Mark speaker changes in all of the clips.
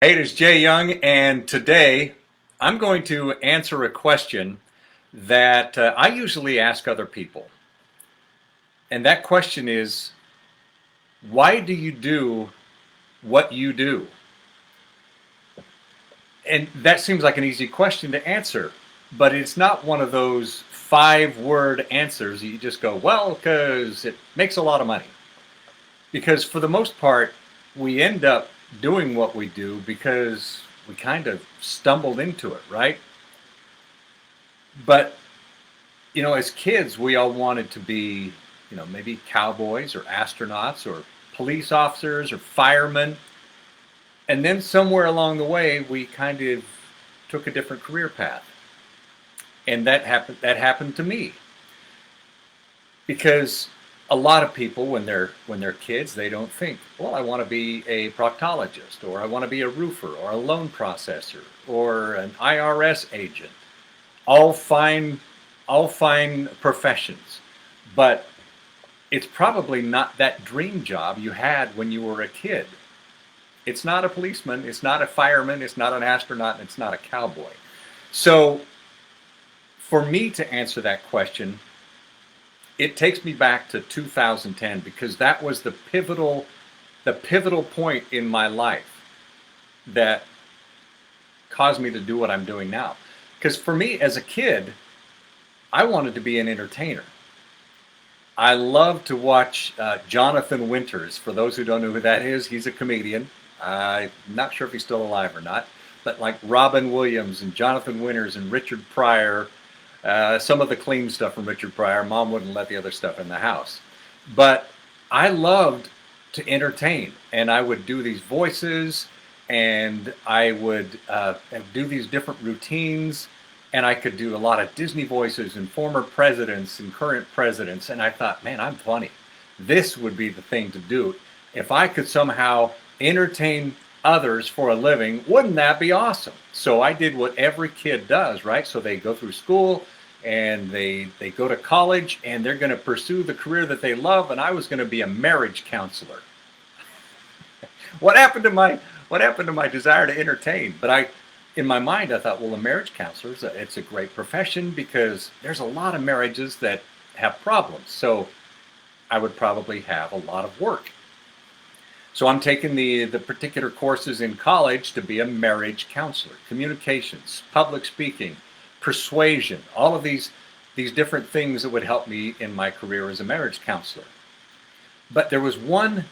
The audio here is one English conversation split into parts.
Speaker 1: Hey, it is Jay Young, and today I'm going to answer a question that I usually ask other people. And that question is, why do you do what you do? And that seems like an easy question to answer, but it's not one of those 5 word answers that you just go, well, because it makes a lot of money. Because for the most part, we end up doing what we do because we kind of stumbled into it, right? But as kids, we all wanted to be, maybe cowboys or astronauts or police officers or firemen. And then somewhere along the way, we kind of took a different career path. And that happened to me because a lot of people when they're kids, they don't think, well, I want to be a proctologist or I want to be a roofer or a loan processor or an IRS agent. All fine all fine professions, but it's probably not that dream job you had when you were a kid. It's not a policeman, it's not a fireman, it's not an astronaut, and it's not a cowboy. So, for me to answer that question, it takes me back to 2010 because that was the pivotal point in my life that caused me to do what I'm doing now. Because for me as a kid, I wanted to be an entertainer. I love to watch Jonathan Winters. For those who don't know who that is, he's a comedian. I'm not sure if he's still alive or not, but like Robin Williams and Jonathan Winters and Richard Pryor, some of the clean stuff from Richard Pryor. Mom wouldn't let the other stuff in the house. But I loved to entertain, and I would do these voices, and I would do these different routines, and I could do a lot of Disney voices and former presidents and current presidents. And I thought, man, I'm funny. This would be the thing to do. If I could somehow entertain others for a living, wouldn't that be awesome? So I did what every kid does, right? So they go through school and they go to college and they're going to pursue the career that they love. And I was going to be a marriage counselor. What happened to my desire to entertain? But in my mind, I thought, well, a marriage counselor it's a great profession because there's a lot of marriages that have problems. So I would probably have a lot of work. So I'm taking the particular courses in college to be a marriage counselor, communications, public speaking, persuasion, all of these different things that would help me in my career as a marriage counselor. But there was one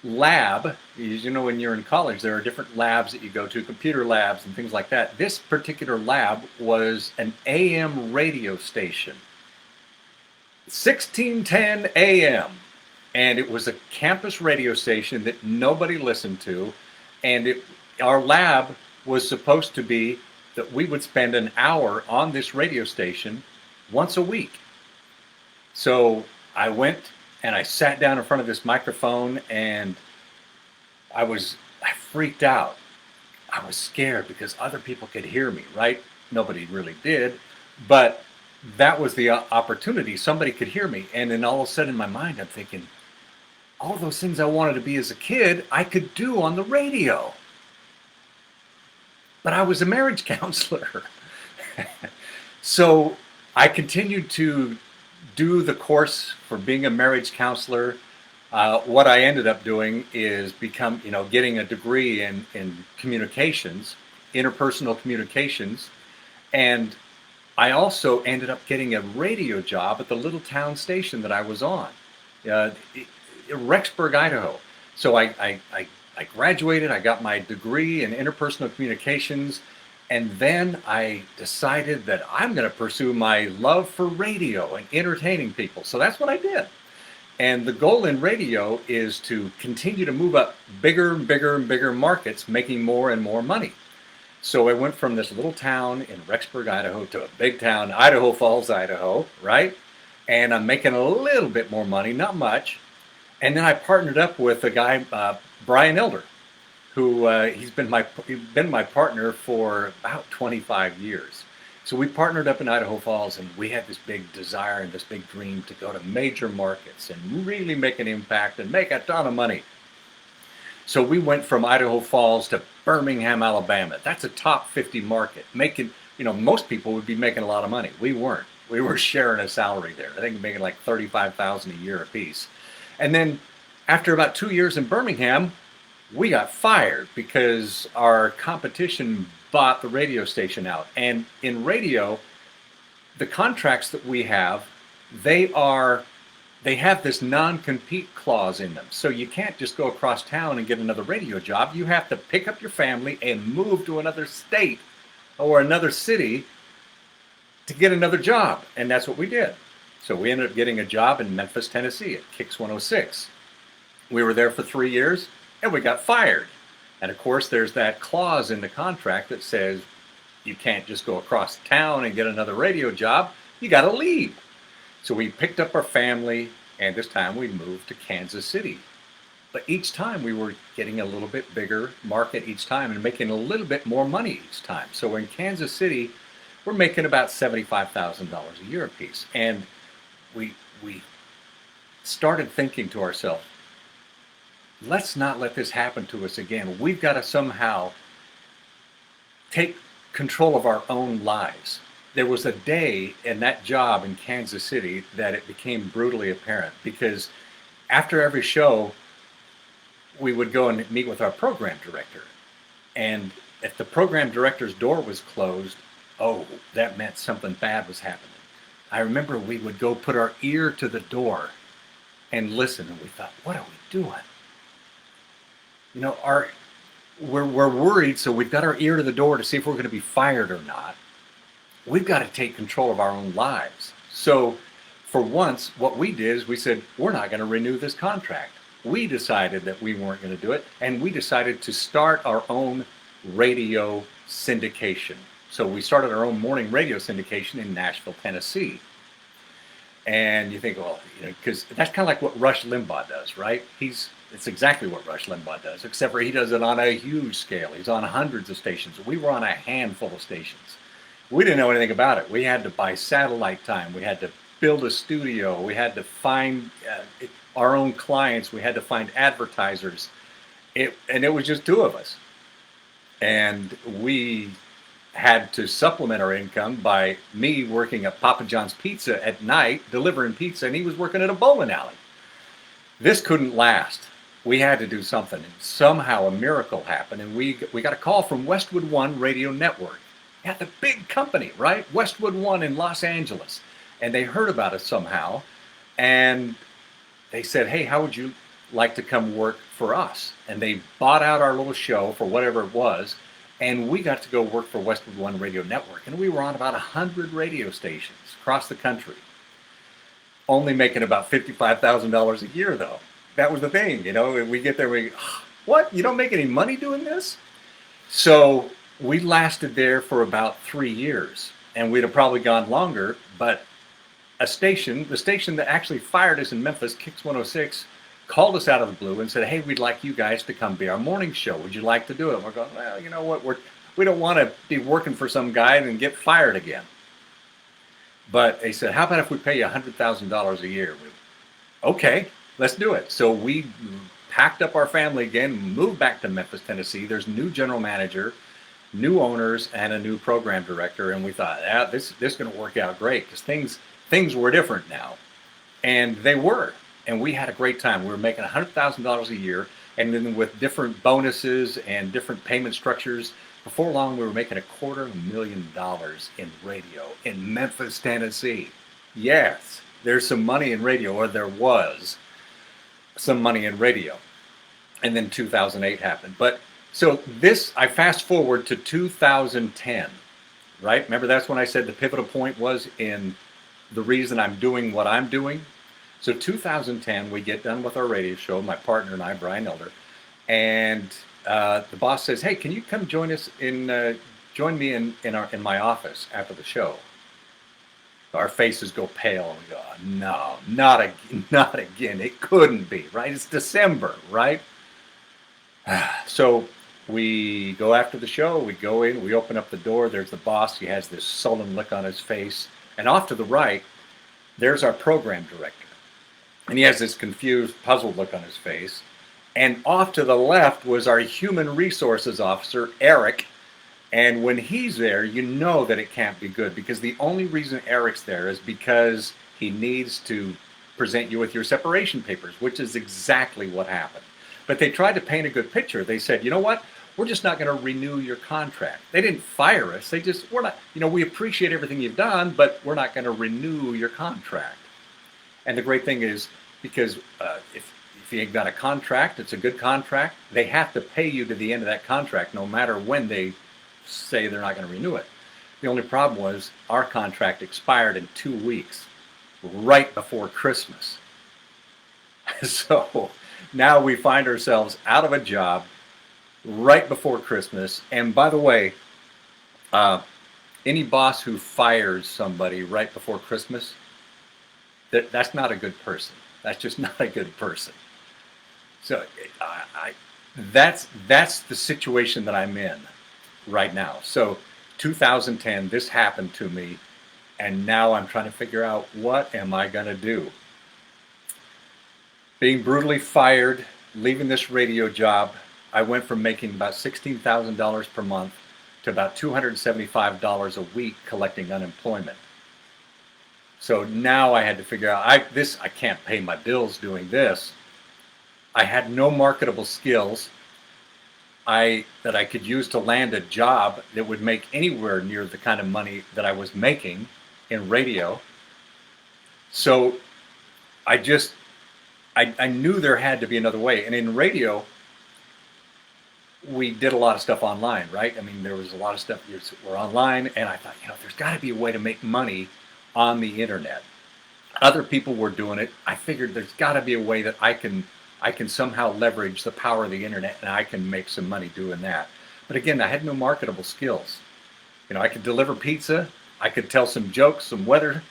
Speaker 1: lab. When you're in college, there are different labs that you go to, computer labs and things like that. This particular lab was an AM radio station, 1610 AM. And it was a campus radio station that nobody listened to. And our lab was supposed to be that we would spend an hour on this radio station once a week. So I went and I sat down in front of this microphone and I freaked out. I was scared because other people could hear me, right? Nobody really did, but that was the opportunity. Somebody could hear me. And then all of a sudden in my mind, I'm thinking, all those things I wanted to be as a kid, I could do on the radio. But I was a marriage counselor. So I continued to do the course for being a marriage counselor. What I ended up doing is getting a degree in communications, interpersonal communications. And I also ended up getting a radio job at the little town station that I was on, Rexburg, Idaho. So I graduated, I got my degree in interpersonal communications, and then I decided that I'm going to pursue my love for radio and entertaining people. So that's what I did. And the goal in radio is to continue to move up bigger and bigger and bigger markets, making more and more money. So I went from this little town in Rexburg, Idaho, to a big town, Idaho Falls, Idaho, right? And I'm making a little bit more money, not much. And then I partnered up with a guy, Brian Elder, who he's been my partner for about 25 years. So we partnered up in Idaho Falls, and we had this big desire and this big dream to go to major markets and really make an impact and make a ton of money. So we went from Idaho Falls to Birmingham, Alabama. That's a top 50 market. Making, most people would be making a lot of money. We weren't. We were sharing a salary there. I think making like 35,000 a year apiece. And then after about 2 years in Birmingham, we got fired because our competition bought the radio station out. And in radio, the contracts that we have, they have this non-compete clause in them. So you can't just go across town and get another radio job. You have to pick up your family and move to another state or another city to get another job. And that's what we did. So we ended up getting a job in Memphis, Tennessee at Kicks 106. We were there for 3 years and we got fired. And of course, there's that clause in the contract that says you can't just go across town and get another radio job. You got to leave. So we picked up our family, and this time we moved to Kansas City. But each time we were getting a little bit bigger market each time and making a little bit more money each time. So in Kansas City, we're making about $75,000 a year apiece. And we started thinking to ourselves, let's not let this happen to us again. We've got to somehow take control of our own lives. There was a day in that job in Kansas City that it became brutally apparent, because after every show, we would go and meet with our program director. And if the program director's door was closed, oh, that meant something bad was happening. I remember we would go put our ear to the door and listen, and we thought, what are we doing? We're worried, so we've got our ear to the door to see if we're going to be fired or not. We've got to take control of our own lives. So for once, what we did is we said, we're not going to renew this contract. We decided that we weren't going to do it, and we decided to start our own radio syndication. So we started our own morning radio syndication in Nashville, Tennessee. And you think, well, because that's kind of like what Rush Limbaugh does, right? It's exactly what Rush Limbaugh does, except for he does it on a huge scale. He's on hundreds of stations. We were on a handful of stations. We didn't know anything about it. We had to buy satellite time. We had to build a studio. We had to find our own clients. We had to find advertisers. And it was just two of us. And we had to supplement our income by me working at Papa John's Pizza at night, delivering pizza, and he was working at a bowling alley. This couldn't last. We had to do something. And somehow a miracle happened, and we got a call from Westwood One Radio Network. Yeah, the big company, right? Westwood One in Los Angeles. And they heard about us somehow, and they said, hey, how would you like to come work for us? And they bought out our little show for whatever it was, and we got to go work for Westwood One Radio Network. And we were on about 100 radio stations across the country, only making about $55,000 a year, though. That was the thing, we get there, we go, what? You don't make any money doing this? So we lasted there for about 3 years, and we'd have probably gone longer, but the station that actually fired us in Memphis, Kicks 106, called us out of the blue and said, hey, we'd like you guys to come be our morning show. Would you like to do it? And we're going, well, you know what? We don't want to be working for some guy and get fired again. But they said, how about if we pay you $100,000 a year? Okay, let's do it. So we packed up our family again, moved back to Memphis, Tennessee. There's a new general manager, new owners, and a new program director. And we thought, this is going to work out great, because things were different now. And they were. And we had a great time. We were making $100,000 a year. And then with different bonuses and different payment structures, before long, we were making $250,000 in radio in Memphis, Tennessee. Yes, there's some money in radio, or there was some money in radio. And then 2008 happened. But so I fast forward to 2010, right? Remember, that's when I said the pivotal point was in the reason I'm doing what I'm doing. So 2010, we get done with our radio show, my partner and I, Brian Elder, and the boss says, hey, can you come join us join me in my office after the show? Our faces go pale, and we go, no, not again. It couldn't be, right? It's December, right? So we go after the show, we go in, we open up the door, there's the boss, he has this sullen look on his face, and off to the right, there's our program director. And he has this confused, puzzled look on his face. And off to the left was our human resources officer, Eric. And when he's there, you know that it can't be good, because the only reason Eric's there is because he needs to present you with your separation papers, which is exactly what happened. But they tried to paint a good picture. They said, you know what? We're just not going to renew your contract. They didn't fire us. They just, we're not, we appreciate everything you've done, but we're not going to renew your contract. And the great thing is, because if you got a contract, it's a good contract, they have to pay you to the end of that contract, no matter when they say they're not going to renew it. The only problem was our contract expired in 2 weeks, right before Christmas. So now we find ourselves out of a job right before Christmas. And by the way, any boss who fires somebody right before Christmas, that's not a good person. That's just not a good person. So that's the situation that I'm in right now. So 2010, this happened to me, and now I'm trying to figure out, what am I going to do? Being brutally fired, leaving this radio job, I went from making about $16,000 per month to about $275 a week collecting unemployment. So now I had to figure out, I can't pay my bills doing this. I had no marketable skills that I could use to land a job that would make anywhere near the kind of money that I was making in radio. So I knew there had to be another way. And in radio, we did a lot of stuff online, right? I mean, there was a lot of stuff we're online, and I thought, there's got to be a way to make money on the internet. Other people were doing it. I figured there's got to be a way that I can somehow leverage the power of the internet, and I can make some money doing that. But again, I had no marketable skills. I could deliver pizza, I could tell some jokes, some weather,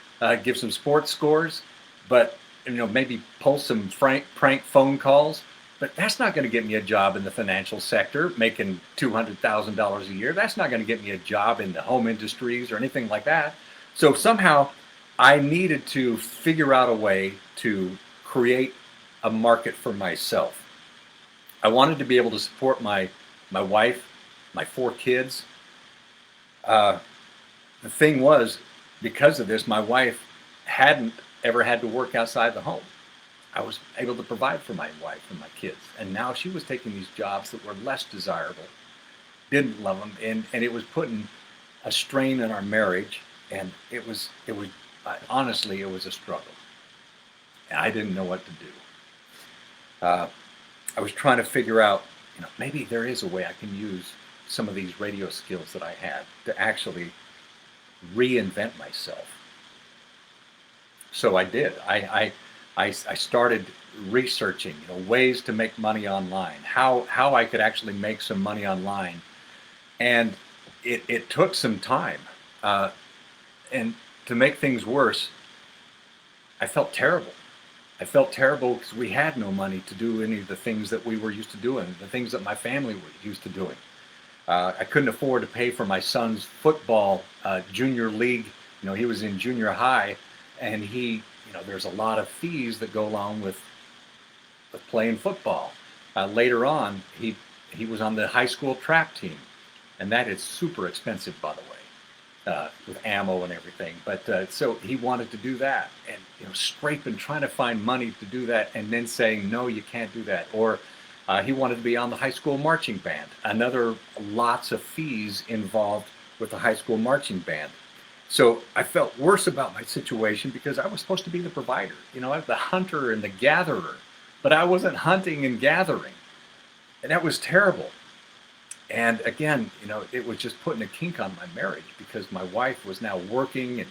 Speaker 1: give some sports scores, but maybe pull some prank phone calls. But that's not going to get me a job in the financial sector, making $200,000 a year. That's not going to get me a job in the home industries or anything like that. So somehow I needed to figure out a way to create a market for myself. I wanted to be able to support my wife, my 4 kids. The thing was, because of this, my wife hadn't ever had to work outside the home. I was able to provide for my wife and my kids. And now she was taking these jobs that were less desirable, didn't love them, and it was putting a strain on our marriage. And it was honestly, it was a struggle. And I didn't know what to do. I was trying to figure out, maybe there is a way I can use some of these radio skills that I had to actually reinvent myself. So I did. I started researching, ways to make money online, how I could actually make some money online, and it took some time. And to make things worse, I felt terrible. I felt terrible because we had no money to do any of the things that we were used to doing, the things that my family were used to doing. I couldn't afford to pay for my son's football junior league. He was in junior high, and there's a lot of fees that go along with playing football. Later on, he was on the high school track team, and that is super expensive, by the way, with ammo and everything. But so he wanted to do that, and scraping, trying to find money to do that, and then saying, no, you can't do that. Or he wanted to be on the high school marching band. Lots of fees involved with the high school marching band. So I felt worse about my situation because I was supposed to be the provider. I was the hunter and the gatherer, but I wasn't hunting and gathering. And that was terrible. And again, it was just putting a kink on my marriage, because my wife was now working and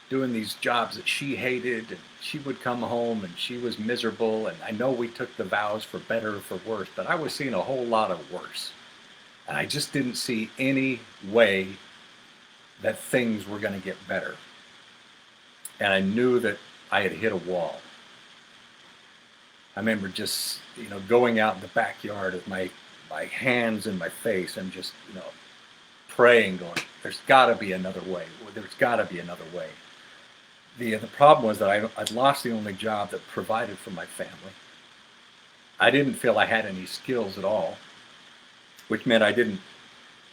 Speaker 1: doing these jobs that she hated, and she would come home and she was miserable. And I know we took the vows for better or for worse, but I was seeing a whole lot of worse. And I just didn't see any way that things were going to get better. And I knew that I had hit a wall. I remember just, going out in the backyard with my hands in my face and just, praying, going, there's got to be another way. There's got to be another way. The problem was that I'd lost the only job that provided for my family. I didn't feel I had any skills at all, which meant I didn't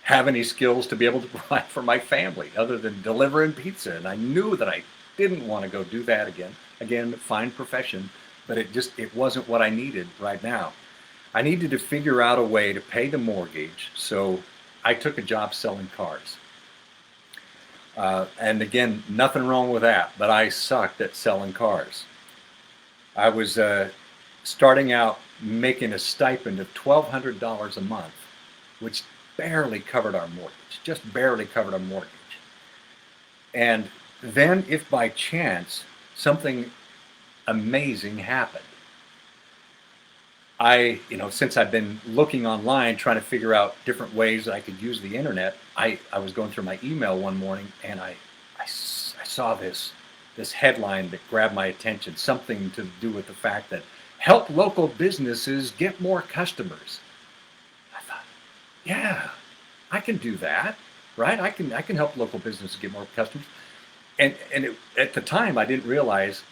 Speaker 1: have any skills to be able to provide for my family other than delivering pizza. And I knew that I didn't want to go do that again. Again, fine profession, but it wasn't what I needed right now. I needed to figure out a way to pay the mortgage, so I took a job selling cars. And again, nothing wrong with that, but I sucked at selling cars. I was starting out making a stipend of $1,200 a month, which barely covered our mortgage, just barely covered our mortgage. And then, if by chance something amazing happened, since I've been looking online trying to figure out different ways that I could use the internet, I was going through my email one morning and I saw this headline that grabbed my attention, something to do with the fact that help local businesses get more customers. I thought, yeah, I can do that, right? I can help local businesses get more customers. At the time, I didn't realize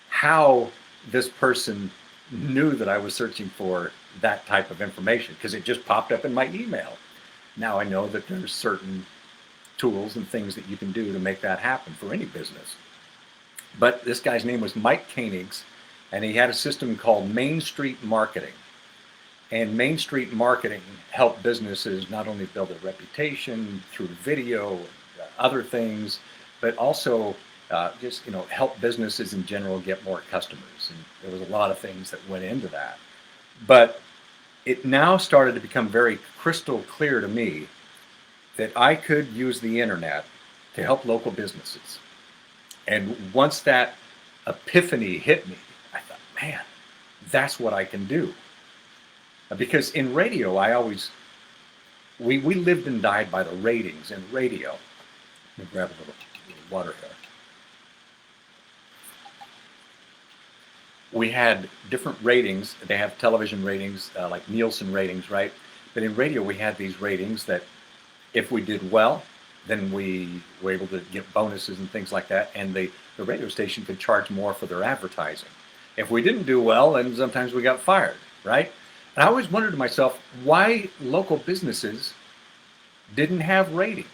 Speaker 1: how this person knew that I was searching for that type of information because it just popped up in my email. Now I know that there's certain tools and things that you can do to make that happen for any business. But this guy's name was Mike Koenigs, and he had a system called Main Street Marketing. And Main Street Marketing helped businesses not only build a reputation through video and other things, but also help businesses in general get more customers. And there was a lot of things that went into that. But it now started to become very crystal clear to me that I could use the internet to help local businesses. And once that epiphany hit me, I thought, man, that's what I can do. Because in radio, we lived and died by the ratings in radio. Let me grab a little water here. We had different ratings. They have television ratings, like Nielsen ratings, right? But in radio, we had these ratings that if we did well, then we were able to get bonuses and things like that. And the radio station could charge more for their advertising. If we didn't do well, then sometimes we got fired, right? And I always wondered to myself why local businesses didn't have ratings.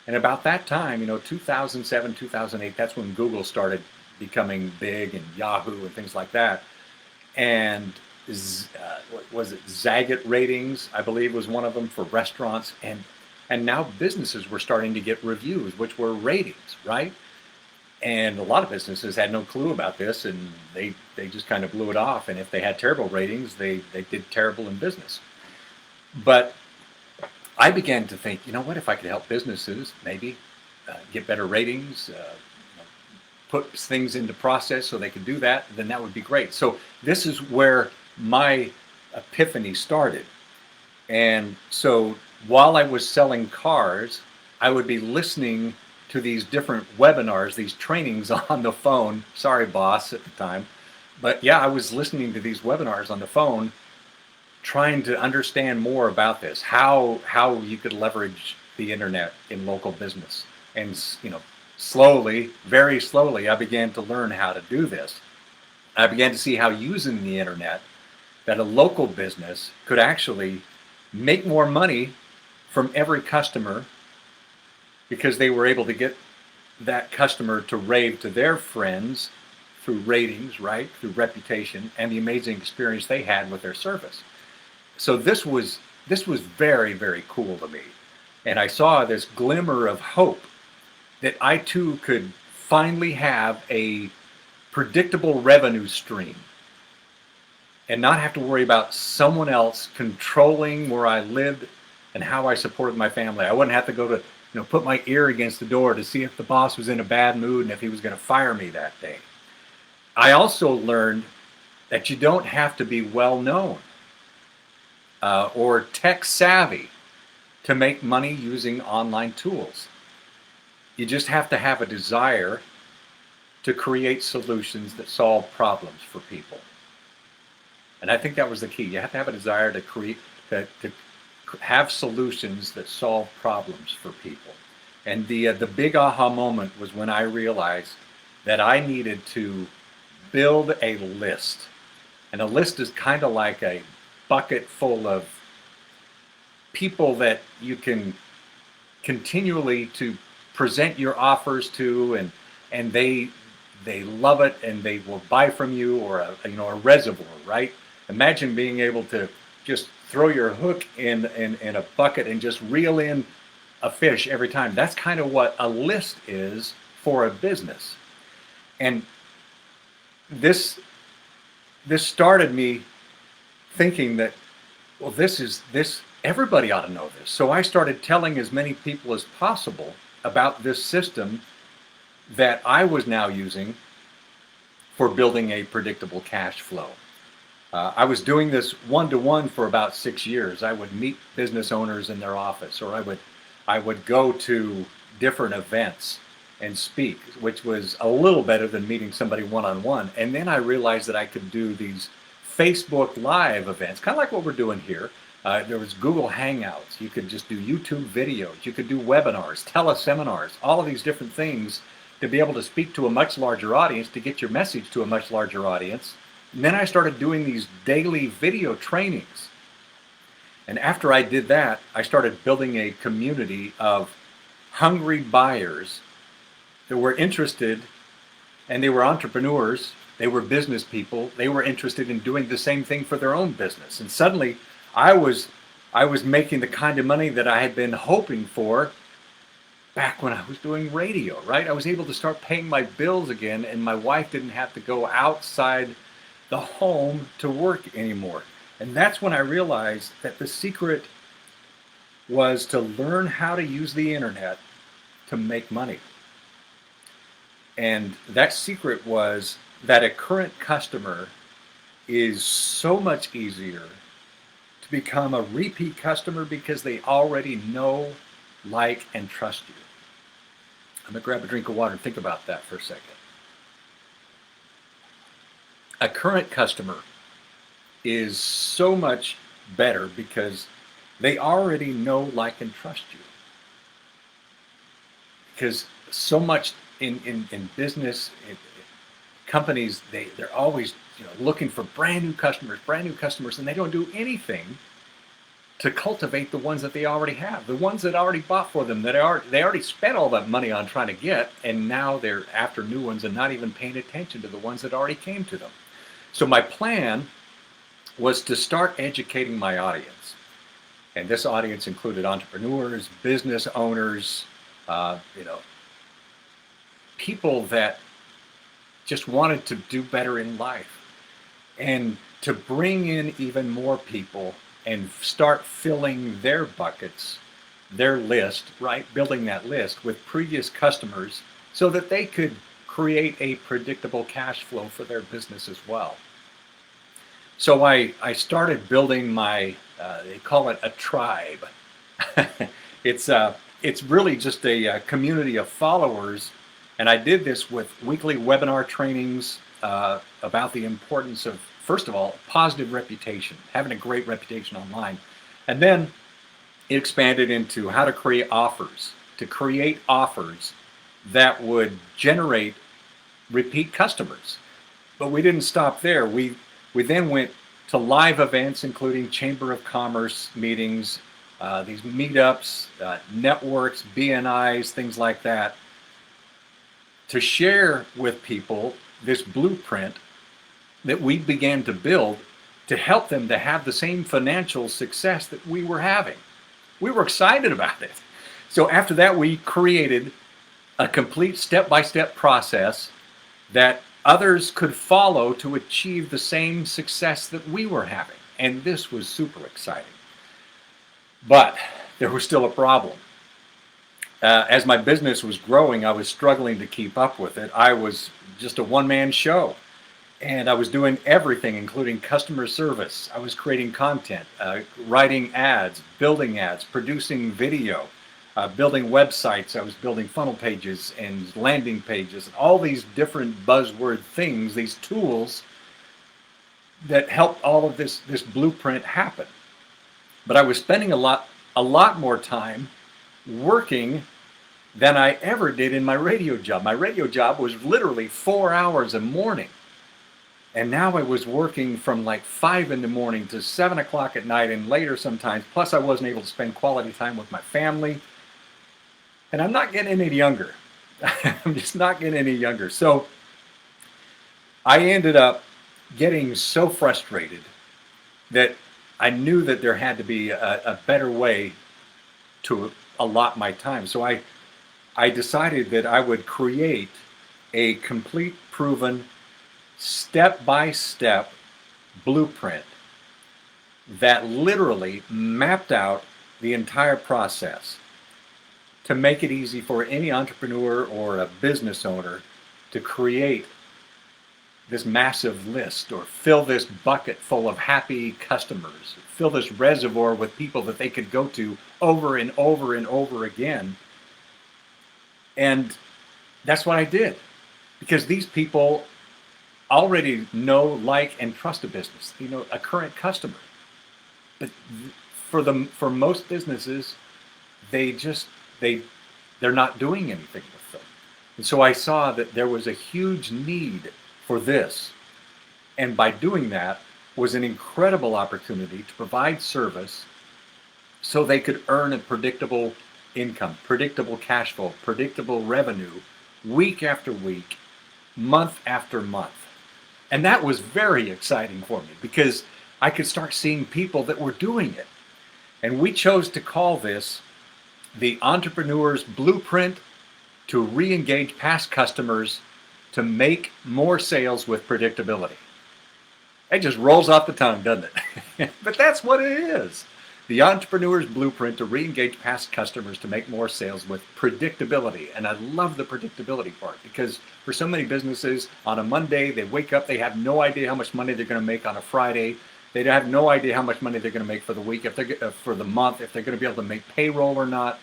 Speaker 1: And about that time, 2007, 2008, that's when Google started becoming big, and Yahoo and things like that. And was it Zagat ratings, I believe, was one of them for restaurants. And now businesses were starting to get reviews, which were ratings, right? And a lot of businesses had no clue about this, and they just kind of blew it off. And if they had terrible ratings, they did terrible in business. But I began to think, what if I could help businesses maybe get better ratings, put things into process so they could do that, then that would be great. So this is where my epiphany started. And so while I was selling cars, I would be listening to these different webinars, these trainings on the phone. Sorry, boss, at the time. But yeah, I was listening to these webinars on the phone, trying to understand more about this, how you could leverage the internet in local business. And, slowly, very slowly, I began to learn how to do this. I began to see how using the internet, that a local business could actually make more money from every customer because they were able to get that customer to rave to their friends through ratings, right, through reputation, and the amazing experience they had with their service. So this was very, very cool to me. And I saw this glimmer of hope that I too could finally have a predictable revenue stream and not have to worry about someone else controlling where I lived and how I supported my family. I wouldn't have to go to, put my ear against the door to see if the boss was in a bad mood and if he was going to fire me that day. I also learned that you don't have to be well known or tech savvy to make money using online tools. You just have to have a desire to create solutions that solve problems for people. And I think that was the key. You have to have a desire to create, to have solutions that solve problems for people. And the big aha moment was when I realized that I needed to build a list And a list is kind of like a bucket full of people that you can continually to present your offers to, and they love it and they will buy from you, or a reservoir, right? Imagine being able to just throw your hook in a bucket and just reel in a fish every time. That's kind of what a list is for a business. And this started me thinking that, well, this everybody ought to know this. So I started telling as many people as possible about this system that I was now using for building a predictable cash flow. I was doing this one-to-one for about 6 years. I would meet business owners in their office, or I would go to different events and speak, which was a little better than meeting somebody one-on-one. And then I realized that I could do these Facebook Live events, kind of like what we're doing here. There was Google Hangouts. You could just do YouTube videos. You could do webinars, teleseminars, all of these different things to be able to speak to a much larger audience, to get your message to a much larger audience. And then I started doing these daily video trainings. And after I did that, I started building a community of hungry buyers that were interested, and they were entrepreneurs, they were business people, they were interested in doing the same thing for their own business. And suddenly I was making the kind of money that I had been hoping for back when I was doing radio, right? I was able to start paying my bills again, and my wife didn't have to go outside the home to work anymore. And that's when I realized that the secret was to learn how to use the internet to make money. And that secret was that a current customer is so much easier to become a repeat customer because they already know, like, and trust you. I'm going to grab a drink of water and think about that for a second. A current customer is so much better because they already know, like, and trust you. Because so much in business, companies, they're always looking for brand new customers, and they don't do anything to cultivate the ones that they already have, the ones that already bought for them, they already spent all that money on trying to get, and now they're after new ones and not even paying attention to the ones that already came to them. So my plan was to start educating my audience. And this audience included entrepreneurs, business owners, people that just wanted to do better in life, and to bring in even more people and start filling their buckets, their list, right? Building that list with previous customers so that they could create a predictable cash flow for their business as well. So I started building my, they call it a tribe. It's really just a community of followers. And I did this with weekly webinar trainings about the importance of, first of all, positive reputation, having a great reputation online. And then it expanded into how to create offers that would generate repeat customers. But we didn't stop there. We then went to live events, including Chamber of Commerce meetings, these meetups, networks, BNIs, things like that, to share with people this blueprint that we began to build to help them to have the same financial success that we were having. We were excited about it. So after that, we created a complete step-by-step process that others could follow to achieve the same success that we were having. And this was super exciting. But there was still a problem. As my business was growing, I was struggling to keep up with it. I was just a one-man show, and I was doing everything, including customer service. I was creating content, writing ads, producing video, building websites. I was building funnel pages and landing pages, and all these different buzzword things, these tools that helped all of this blueprint happen. But I was spending a lot more time working than I ever did in my radio job. My radio job was literally 4 hours a morning. And now I was working from like 5 in the morning to 7 o'clock at night and later sometimes. Plus, I wasn't able to spend quality time with my family. And I'm not getting any younger. I'm just not getting any younger. So I ended up getting so frustrated that I knew that there had to be a better way to allot my time. So I decided that I would create a complete, proven, step by step blueprint that literally mapped out the entire process to make it easy for any entrepreneur or a business owner to create this massive list or fill this bucket full of happy customers, fill this reservoir with people that they could go to over and over and over again. And that's what I did, because these people already know, like, and trust a business, a current customer. But for most businesses, they're not doing anything with them. And so I saw that there was a huge need for this. And by doing that was an incredible opportunity to provide service so they could earn a predictable income, predictable cash flow, predictable revenue week after week, month after month. And that was very exciting for me because I could start seeing people that were doing it. And we chose to call this the Entrepreneur's Blueprint to Re-engage Past Customers to Make More Sales with Predictability. It just rolls off the tongue, doesn't it? But that's what it is. The Entrepreneur's Blueprint to Re-engage Past Customers to Make More Sales with Predictability. And I love the predictability part because for so many businesses, on a Monday, they wake up, they have no idea how much money they're going to make on a Friday. They have no idea how much money they're going to make for the week, if they're for the month, if they're going to be able to make payroll or not.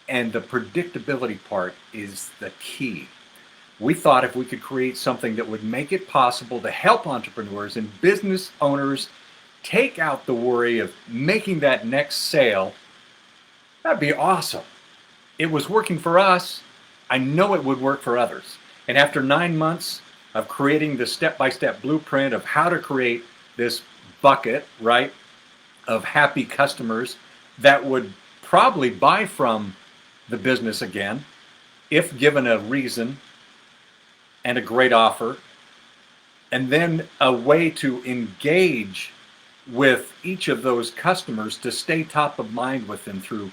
Speaker 1: And the predictability part is the key. We thought if we could create something that would make it possible to help entrepreneurs and business owners take out the worry of making that next sale, that'd be awesome. It was working for us. I know it would work for others. And after 9 months of creating the step-by-step blueprint of how to create this bucket, right, of happy customers that would probably buy from the business again, if given a reason and a great offer, and then a way to engage with each of those customers to stay top of mind with them through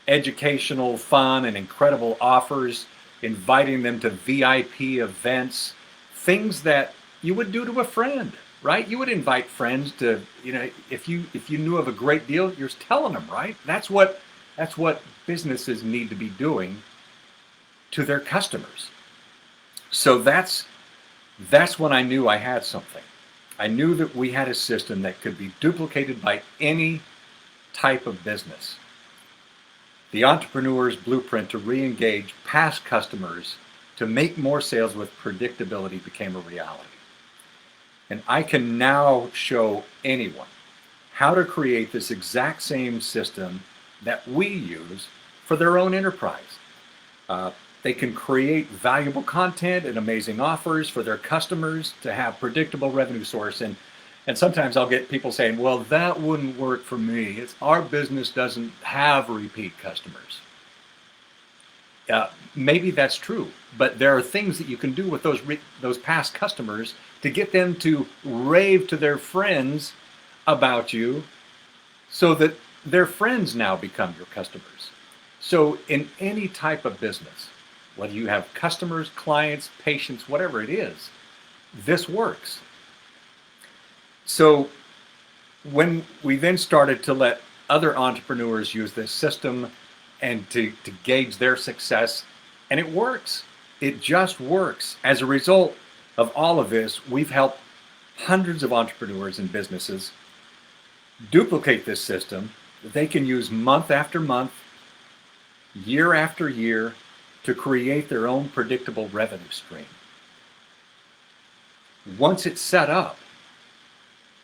Speaker 1: educational, fun, and incredible offers, inviting them to VIP events, things that you would do to a friend, right? You would invite friends to, if you knew of a great deal, you're telling them, right? That's what businesses need to be doing to their customers. So that's when I knew I had something. I knew that we had a system that could be duplicated by any type of business. The Entrepreneur's Blueprint to Re-engage Past Customers to Make More Sales with Predictability became a reality. And I can now show anyone how to create this exact same system that we use for their own enterprise. They can create valuable content and amazing offers for their customers to have predictable revenue source. And sometimes I'll get people saying, well, that wouldn't work for me. Our business doesn't have repeat customers. Maybe that's true, but there are things that you can do with those past customers to get them to rave to their friends about you so that their friends now become your customers. So in any type of business, whether you have customers, clients, patients, whatever it is, this works. So when we then started to let other entrepreneurs use this system and to gauge their success, and it works. It just works. As a result of all of this, we've helped hundreds of entrepreneurs and businesses duplicate this system that they can use month after month, year after year, to create their own predictable revenue stream. Once it's set up,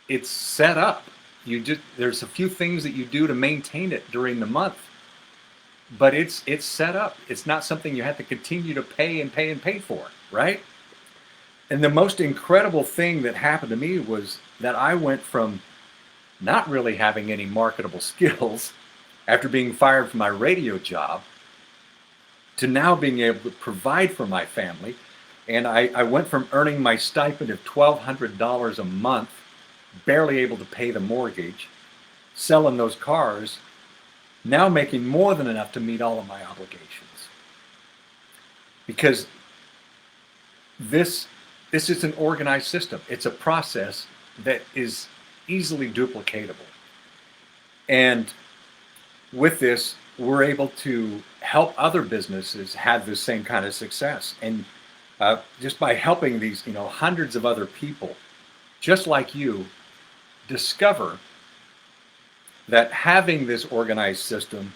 Speaker 1: it's set up. There's a few things that you do to maintain it during the month, but it's set up. It's not something you have to continue to pay for, right? And the most incredible thing that happened to me was that I went from not really having any marketable skills after being fired from my radio job to now being able to provide for my family. And I went from earning my stipend of $1,200 a month, barely able to pay the mortgage, selling those cars, now making more than enough to meet all of my obligations. Because this is an organized system. It's a process that is easily duplicatable. And with this, we're able to help other businesses have the same kind of success. And just by helping these, hundreds of other people, just like you, discover that having this organized system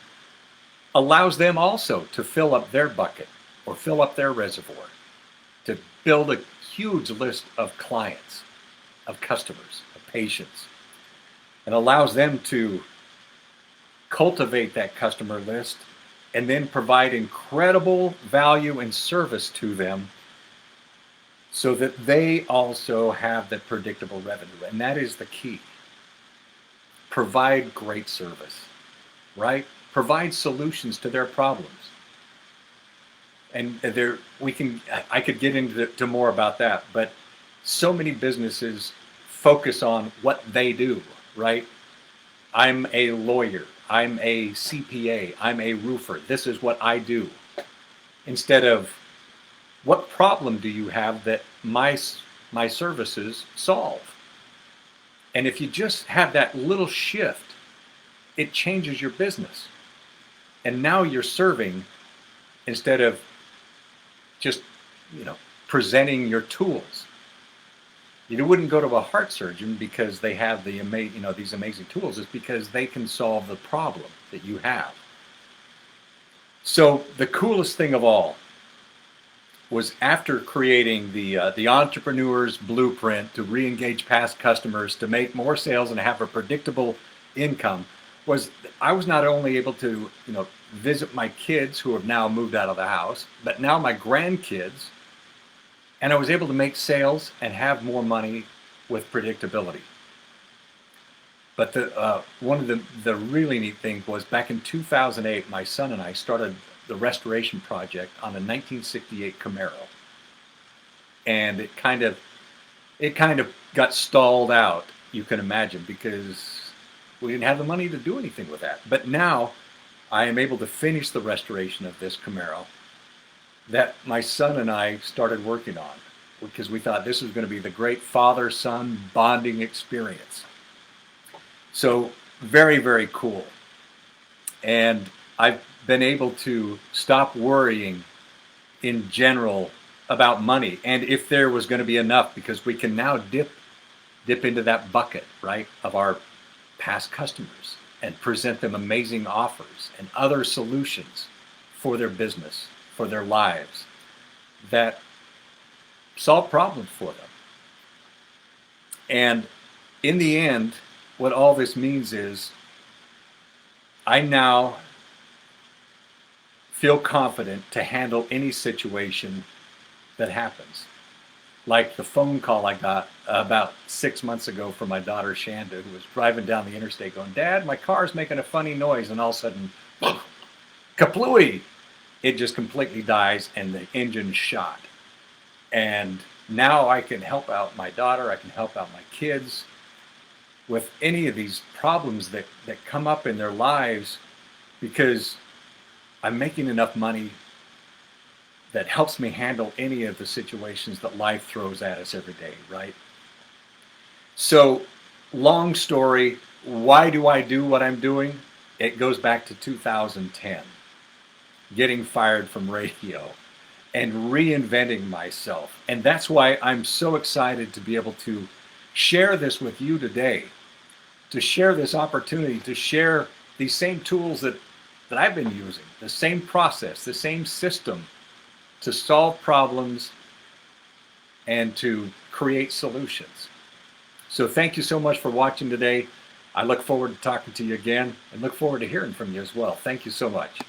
Speaker 1: allows them also to fill up their bucket or fill up their reservoir, to build a huge list of clients, of customers, of patients, and allows them to cultivate that customer list and then provide incredible value and service to them so that they also have that predictable revenue. And that is the key. Provide great service, right? Provide solutions to their problems. And I could get into more about that, but so many businesses focus on what they do, right? I'm a lawyer, I'm a CPA, I'm a roofer, this is what I do. Instead of, what problem do you have that my services solve? And if you just have that little shift, it changes your business. And now you're serving instead of just, presenting your tools. You wouldn't go to a heart surgeon because they have these amazing tools. It's because they can solve the problem that you have. So the coolest thing of all was, after creating the entrepreneur's blueprint to re-engage past customers, to make more sales and have a predictable income, was I was not only able to visit my kids who have now moved out of the house, but now my grandkids, and I was able to make sales and have more money with predictability. But one of the really neat things was, back in 2008, my son and I started the restoration project on a 1968 Camaro, and it kind of got stalled out, you can imagine, because we didn't have the money to do anything with that. But now I am able to finish the restoration of this Camaro that my son and I started working on, because we thought this was going to be the great father-son bonding experience. So very, very cool. And I've been able to stop worrying in general about money, and if there was going to be enough, because we can now dip into that bucket, right, of our past customers and present them amazing offers and other solutions for their business, for their lives, that solve problems for them. And in the end, what all this means is, I now feel confident to handle any situation that happens. Like the phone call I got about 6 months ago from my daughter Shanda, who was driving down the interstate going, "Dad, my car's making a funny noise," and all of a sudden, kaplooey! It just completely dies and the engine's shot. And now I can help out my daughter, I can help out my kids with any of these problems that come up in their lives, because I'm making enough money that helps me handle any of the situations that life throws at us every day, right? So, long story, why do I do what I'm doing? It goes back to 2010, getting fired from radio and reinventing myself. And that's why I'm so excited to be able to share this with you today, to share this opportunity, to share these same tools that I've been using, the same process, the same system, to solve problems and to create solutions. So thank you so much for watching today. I look forward to talking to you again, and look forward to hearing from you as well. Thank you so much.